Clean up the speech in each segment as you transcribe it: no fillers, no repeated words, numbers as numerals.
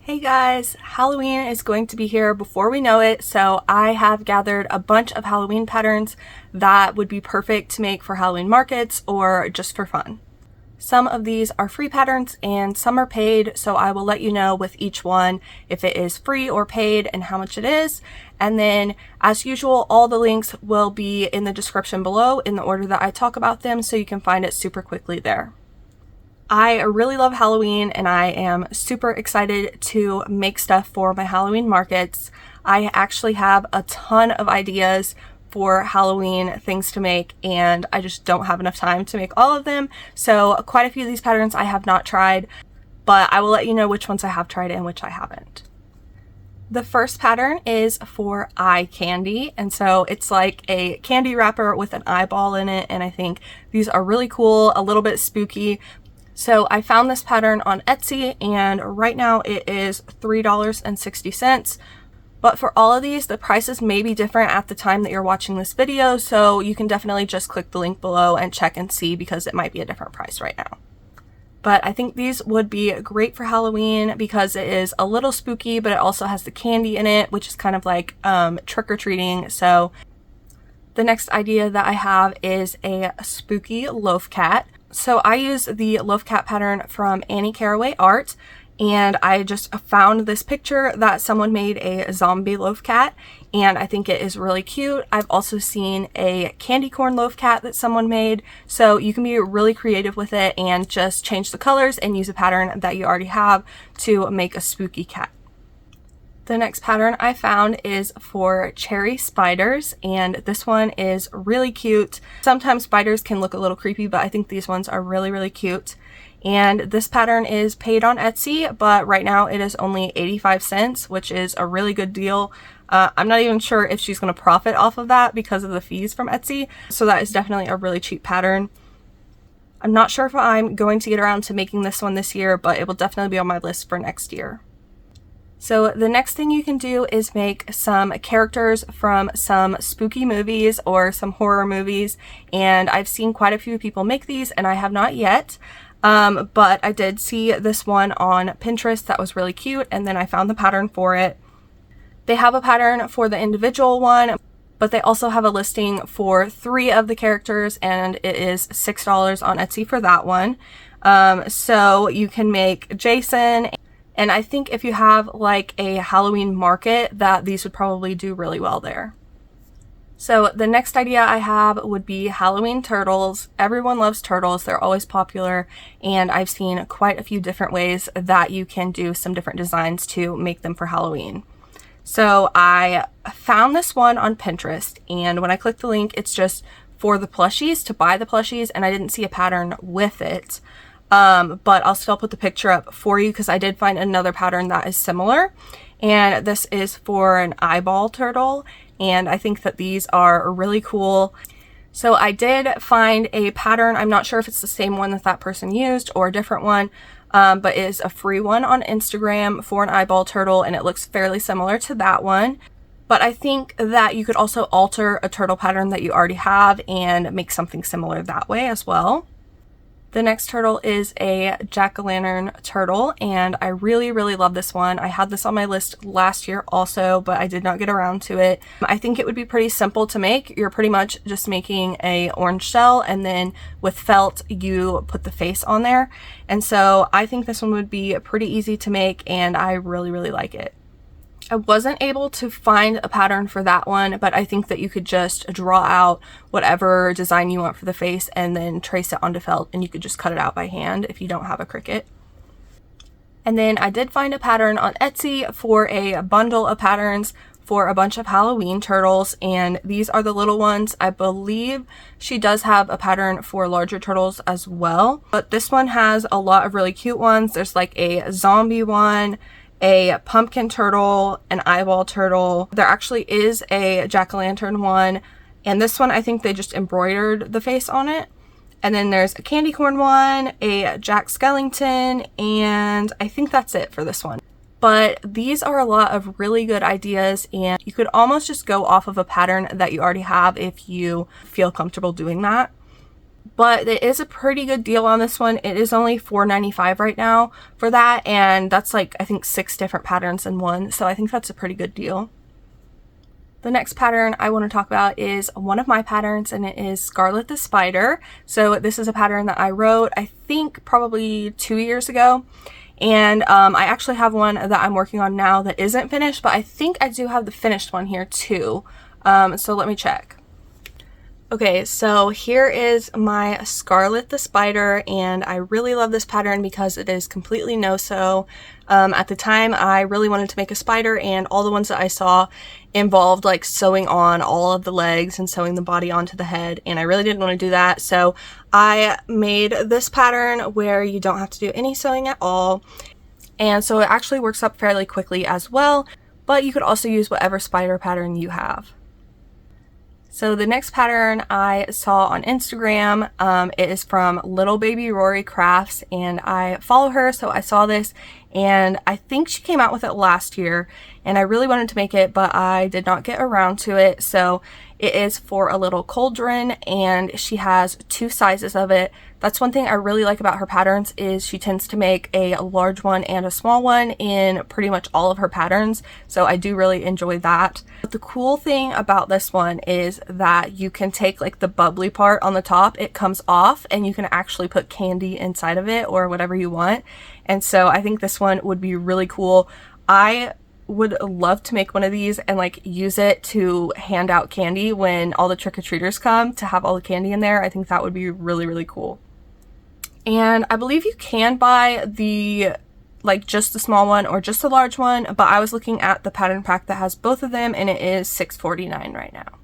Hey guys, Halloween is going to be here before we know it, so I have gathered a bunch of Halloween patterns that would be perfect to make for Halloween markets or just for fun. Some of these are free patterns and some are paid, so I will let you know with each one if it is free or paid and how much it is. And then, as usual, all the links will be in the description below in the order that I talk about them, so you can find it super quickly there. I really love Halloween and I am super excited to make stuff for my Halloween markets. I actually have a ton of ideas for Halloween things to make and I just don't have enough time to make all of them. So quite a few of these patterns I have not tried, but I will let you know which ones I have tried and which I haven't. The first pattern is for eye candy, and so it's like a candy wrapper with an eyeball in it, and I think these are really cool, a little bit spooky. So I found this pattern on Etsy and right now it is $3.60. But for all of these, the prices may be different at the time that you're watching this video, so you can definitely just click the link below and check and see because it might be a different price right now. But I think these would be great for Halloween because it is a little spooky, but it also has the candy in it, which is kind of like trick-or-treating. So the next idea that I have is a spooky Loaf Cat. So I use the Loaf Cat pattern from Annie Caraway Art, and I just found this picture that someone made a zombie Loaf Cat, and I think it is really cute. I've also seen a candy corn Loaf Cat that someone made, so you can be really creative with it and just change the colors and use a pattern that you already have to make a spooky cat. The next pattern I found is for cherry spiders, and this one is really cute. Sometimes spiders can look a little creepy, but I think these ones are really cute. And this pattern is paid on Etsy, but right now it is only 85 cents, which is a really good deal. I'm not even sure if she's going to profit off of that because of the fees from Etsy, so that is definitely a really cheap pattern. I'm not sure if I'm going to get around to making this one this year, but it will definitely be on my list for next year. So the next thing you can do is make some characters from some spooky movies or some horror movies, and I've seen quite a few people make these and I have not yet, but I did see this one on Pinterest that was really cute, and then I found the pattern for it. They have a pattern for the individual one, but they also have a listing for 3 of the characters, and it is $6 on Etsy for that one. So you can make Jason. And I think if you have like a Halloween market, that these would probably do really well there. So the next idea I have would be Halloween turtles. Everyone loves turtles. They're always popular. And I've seen quite a few different ways that you can do some different designs to make them for Halloween. So I found this one on Pinterest, and when I click the link, it's just for the plushies, to buy the plushies, and I didn't see a pattern with it. But I'll still put the picture up for you because I did find another pattern that is similar, and this is for an eyeball turtle, and I think that these are really cool. So I did find a pattern. I'm not sure if it's the same one that that person used or a different one, but it is a free one on Instagram for an eyeball turtle, and it looks fairly similar to that one. But I think that you could also alter a turtle pattern that you already have and make something similar that way as well. The next turtle is a jack-o'-lantern turtle, and I really love this one. I had this on my list last year also, but I did not get around to it. I think it would be pretty simple to make. You're pretty much just making a orange shell, and then with felt you put the face on there. And so I think this one would be pretty easy to make, and I really like it. I wasn't able to find a pattern for that one, but I think that you could just draw out whatever design you want for the face and then trace it onto felt, and you could just cut it out by hand if you don't have a Cricut. And then I did find a pattern on Etsy for a bundle of patterns for a bunch of Halloween turtles, and these are the little ones. I believe she does have a pattern for larger turtles as well, but this one has a lot of really cute ones. There's like a zombie one, a pumpkin turtle, an eyeball turtle. There actually is a jack-o'-lantern one, and this one I think they just embroidered the face on it. And then there's a candy corn one, a Jack Skellington, and I think that's it for this one. But these are a lot of really good ideas, and you could almost just go off of a pattern that you already have if you feel comfortable doing that. but it is a pretty good deal on this one. It is only $4.95 right now for that, and that's like I think 6 different patterns in one, so I think that's a pretty good deal. The next pattern I want to talk about is one of my patterns, and it is Scarlet the Spider. So this is a pattern that I wrote I think probably 2 years ago, and I actually have one that I'm working on now that isn't finished, but I think I do have the finished one here too. So let me check. Okay, so here is my Scarlet the Spider, and I really love this pattern because it is completely no-sew. At the time, I really wanted to make a spider, and all the ones that I saw involved like sewing on all of the legs and sewing the body onto the head, and I really didn't want to do that. So I made this pattern where you don't have to do any sewing at all, and so it actually works up fairly quickly as well, but you could also use whatever spider pattern you have. So the next pattern I saw on Instagram, it is from Little Baby Rory Crafts, and I follow her, so I saw this, and I think she came out with it last year, and I really wanted to make it, but I did not get around to it. So it is for a little cauldron, and she has 2 sizes of it. That's one thing I really like about her patterns, is she tends to make a large one and a small one in pretty much all of her patterns, so I do really enjoy that. But the cool thing about this one is that you can take like the bubbly part on the top, it comes off, and you can actually put candy inside of it or whatever you want. And so I think this one would be really cool. I would love to make one of these and like use it to hand out candy when all the trick-or-treaters come, to have all the candy in there. I think that would be really, really cool. And I believe you can buy the like just the small one or just the large one, but I was looking at the pattern pack that has both of them, and it is $6.49 right now.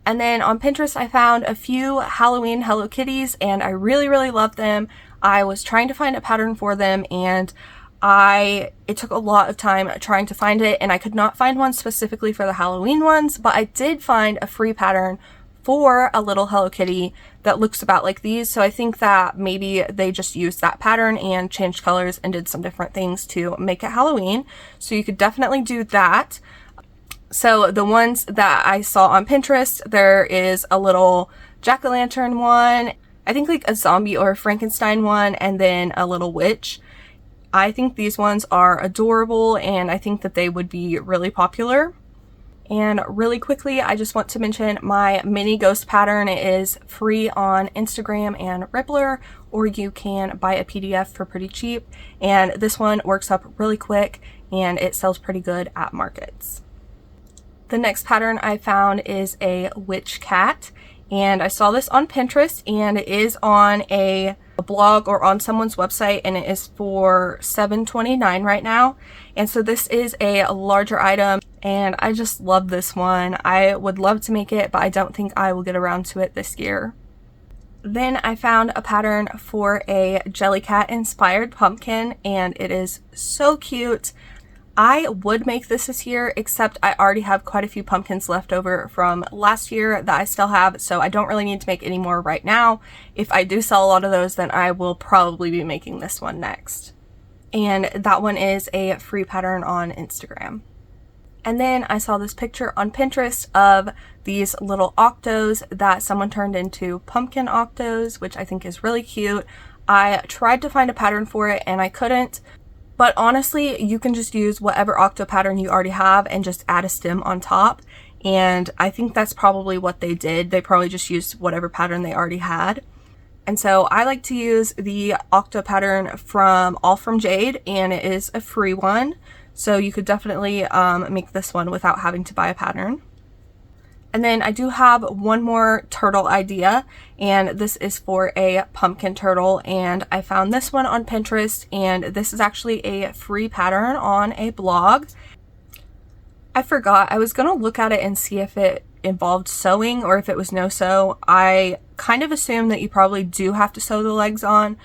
And then on Pinterest I found a few Halloween Hello Kitties, and I really, really love them. I was trying to find a pattern for them, and it took a lot of time trying to find it, and I could not find one specifically for the Halloween ones, but I did find a free pattern for a little Hello Kitty that looks about like these. So I think that maybe they just used that pattern and changed colors and did some different things to make it Halloween. So you could definitely do that. So the ones that I saw on Pinterest, there is a little jack-o'-lantern one, I think like a zombie or a Frankenstein one, and then a little witch. I think these ones are adorable, and I think that they would be really popular. And really quickly, I just want to mention my mini ghost pattern. It is free on Instagram and Ribblr, or you can buy a PDF for pretty cheap. And this one works up really quick, and it sells pretty good at markets. The next pattern I found is a witch cat, and I saw this on Pinterest, and it is on a blog or on someone's website, and it is for $7.29 right now. And so this is a larger item, and I just love this one. I would love to make it, but I don't think I will get around to it this year. Then I found a pattern for a Jellycat inspired pumpkin, and it is so cute. I would make this year, except I already have quite a few pumpkins left over from last year that I still have, so I don't really need to make any more right now. If I do sell a lot of those, then I will probably be making this one next. And that one is a free pattern on Instagram. And then I saw this picture on Pinterest of these little Octos that someone turned into pumpkin Octos, which I think is really cute. I tried to find a pattern for it and I couldn't. But honestly, you can just use whatever Octo pattern you already have and just add a stem on top. And I think that's probably what they did. They probably just used whatever pattern they already had. And so I like to use the Octo pattern from All From Jade, and it is a free one. So you could definitely make this one without having to buy a pattern. And then I do have one more turtle idea, and this is for a pumpkin turtle, and I found this one on Pinterest, and this is actually a free pattern on a blog. I forgot, I was gonna look at it and see if it involved sewing or if it was no sew. I kind of assume that you probably do have to sew the legs on,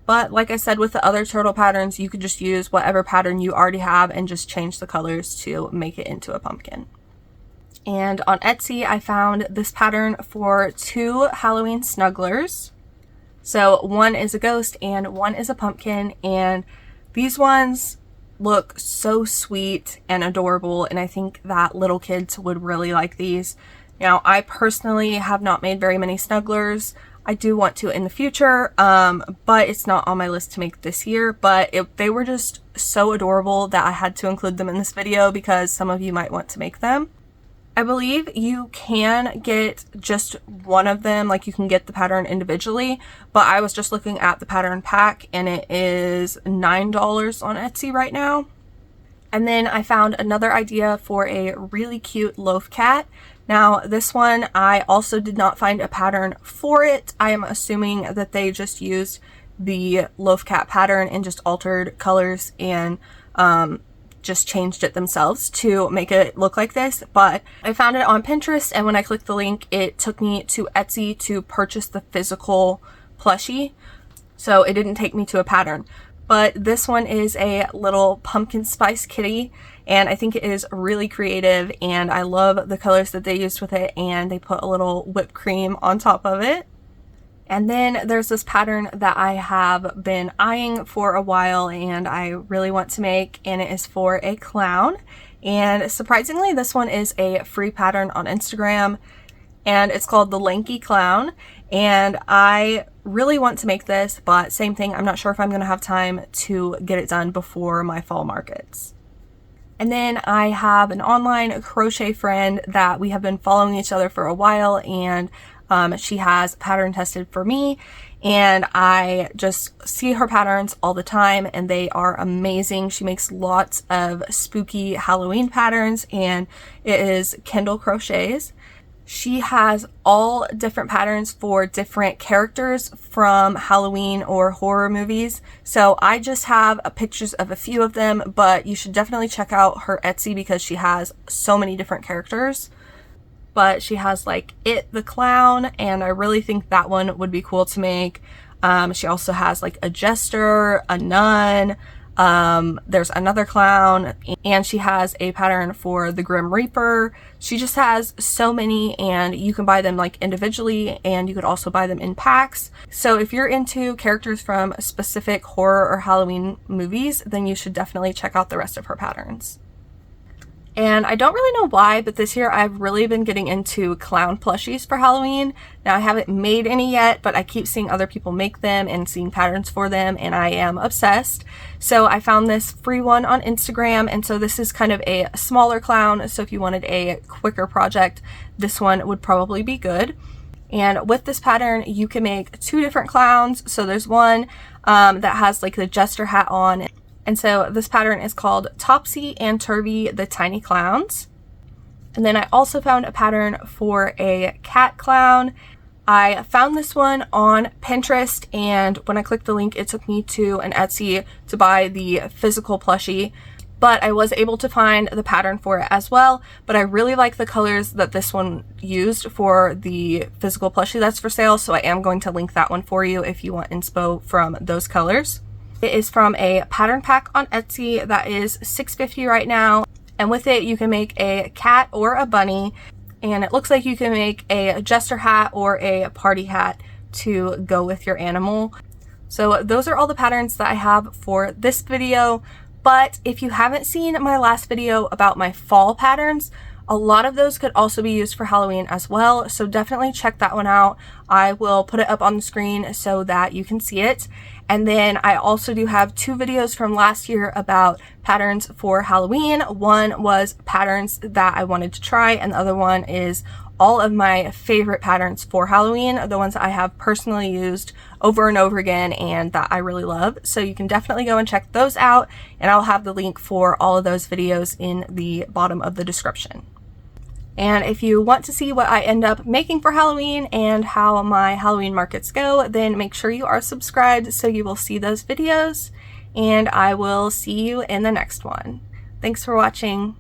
but like I said with the other turtle patterns, you could just use whatever pattern you already have and just change the colors to make it into a pumpkin. And on Etsy, I found this pattern for 2 Halloween Snugglers. So one is a ghost and one is a pumpkin, and these ones look so sweet and adorable, and I think that little kids would really like these. Now, I personally have not made very many Snugglers. I do want to in the future, but it's not on my list to make this year. But they were just so adorable that I had to include them in this video because some of you might want to make them. I believe you can get just one of them, like you can get the pattern individually, but I was just looking at the pattern pack and it is $9 on Etsy right now. And then I found another idea for a really cute loaf cat. Now this one, I also did not find a pattern for it. I am assuming that they just used the loaf cat pattern and just altered colors and just changed it themselves to make it look like this. But I found it on Pinterest, and when I clicked the link, it took me to Etsy to purchase the physical plushie. So it didn't take me to a pattern. But this one is a little pumpkin spice kitty, and I think it is really creative, and I love the colors that they used with it, and they put a little whipped cream on top of it. And then there's this pattern that I have been eyeing for a while and I really want to make, and it is for a clown. And surprisingly, this one is a free pattern on Instagram, and it's called the Lanky Clown. And I really want to make this, but same thing, I'm not sure if I'm going to have time to get it done before my fall markets. And then I have an online crochet friend that we have been following each other for a while, and she has pattern tested for me, and I just see her patterns all the time and they are amazing. She makes lots of spooky Halloween patterns, and it is Kindle Crochets. She has all different patterns for different characters from Halloween or horror movies. So I just have pictures of a few of them, but you should definitely check out her Etsy because she has so many different characters. But she has like It the Clown, and I really think that one would be cool to make. She also has like a jester, a nun, there's another clown, and she has a pattern for the Grim Reaper. She just has so many, and you can buy them like individually, and you could also buy them in packs. So if you're into characters from specific horror or Halloween movies, then you should definitely check out the rest of her patterns. And I don't really know why, but this year I've really been getting into clown plushies for Halloween. Now I haven't made any yet, but I keep seeing other people make them and seeing patterns for them, and I am obsessed. So I found this free one on Instagram, and so this is kind of a smaller clown. So if you wanted a quicker project, this one would probably be good. And with this pattern, you can make two different clowns. So there's one that has like the jester hat on. And so this pattern is called Topsy and Turvy the Tiny Clowns. And then I also found a pattern for a cat clown. I found this one on Pinterest, and when I clicked the link, it took me to an Etsy to buy the physical plushie. But I was able to find the pattern for it as well. But I really like the colors that this one used for the physical plushie that's for sale. So I am going to link that one for you if you want inspo from those colors. It is from a pattern pack on Etsy that is $6.50 right now. And with it, you can make a cat or a bunny. And it looks like you can make a jester hat or a party hat to go with your animal. So those are all the patterns that I have for this video. But if you haven't seen my last video about my fall patterns, a lot of those could also be used for Halloween as well. So definitely check that one out. I will put it up on the screen so that you can see it. And then I also do have two videos from last year about patterns for Halloween. One was patterns that I wanted to try, and the other one is all of my favorite patterns for Halloween, the ones that I have personally used over and over again and that I really love. So you can definitely go and check those out, and I'll have the link for all of those videos in the bottom of the description. And if you want to see what I end up making for Halloween and how my Halloween markets go, then make sure you are subscribed so you will see those videos, and I will see you in the next one. Thanks for watching.